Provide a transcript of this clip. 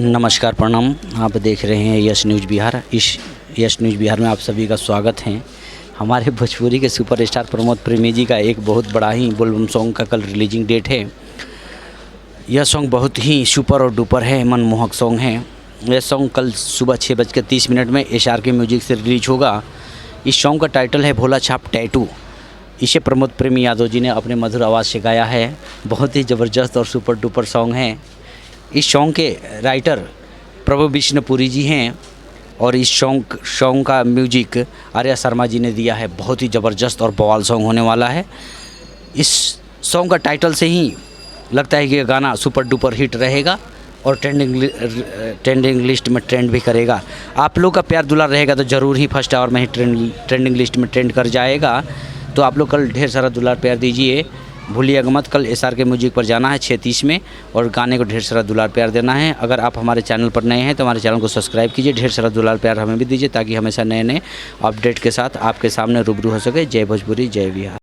नमस्कार, प्रणाम। आप देख रहे हैं यश न्यूज़ बिहार। इस यश न्यूज़ बिहार में आप सभी का स्वागत है। हमारे भोजपुरी के सुपरस्टार प्रमोद प्रेमी जी का एक बहुत बड़ा ही एल्बम सॉन्ग का कल रिलीजिंग डेट है। यह सॉन्ग बहुत ही सुपर और डुपर है, मनमोहक सॉन्ग है। यह सॉन्ग कल सुबह 6:30 में SRK म्यूजिक से रिलीज होगा। इस सॉन्ग का टाइटल है भोला छाप टैटू। इसे प्रमोद प्रेमी यादव जी ने अपने मधुर आवाज़ से गाया है। बहुत ही ज़बरदस्त और सुपर डुपर सॉन्ग है। इस सॉन्ग के राइटर प्रभु विष्णुपुरी जी हैं और इस सॉन्ग का म्यूजिक आर्या शर्मा जी ने दिया है। बहुत ही ज़बरदस्त और बवाल सॉन्ग होने वाला है। इस सॉन्ग का टाइटल से ही लगता है कि ये गाना सुपर डुपर हिट रहेगा और ट्रेंडिंग लिस्ट में ट्रेंड भी करेगा। आप लोग का प्यार दुलार रहेगा तो ज़रूर ही फर्स्ट आवर में ही ट्रेंडिंग लिस्ट में ट्रेंड कर जाएगा। तो आप लोग कल ढेर सारा दुलार प्यार दीजिए, भूलिएगा मत। कल SRK म्यूजिक पर जाना है 6:30 में और गाने को ढेर सारा दुलार प्यार देना है। अगर आप हमारे चैनल पर नए हैं तो हमारे चैनल को सब्सक्राइब कीजिए। ढेर सारा दुलार प्यार हमें भी दीजिए ताकि हमेशा नए नए अपडेट के साथ आपके सामने रूबरू हो सके। जय भोजपुरी, जय बिहार।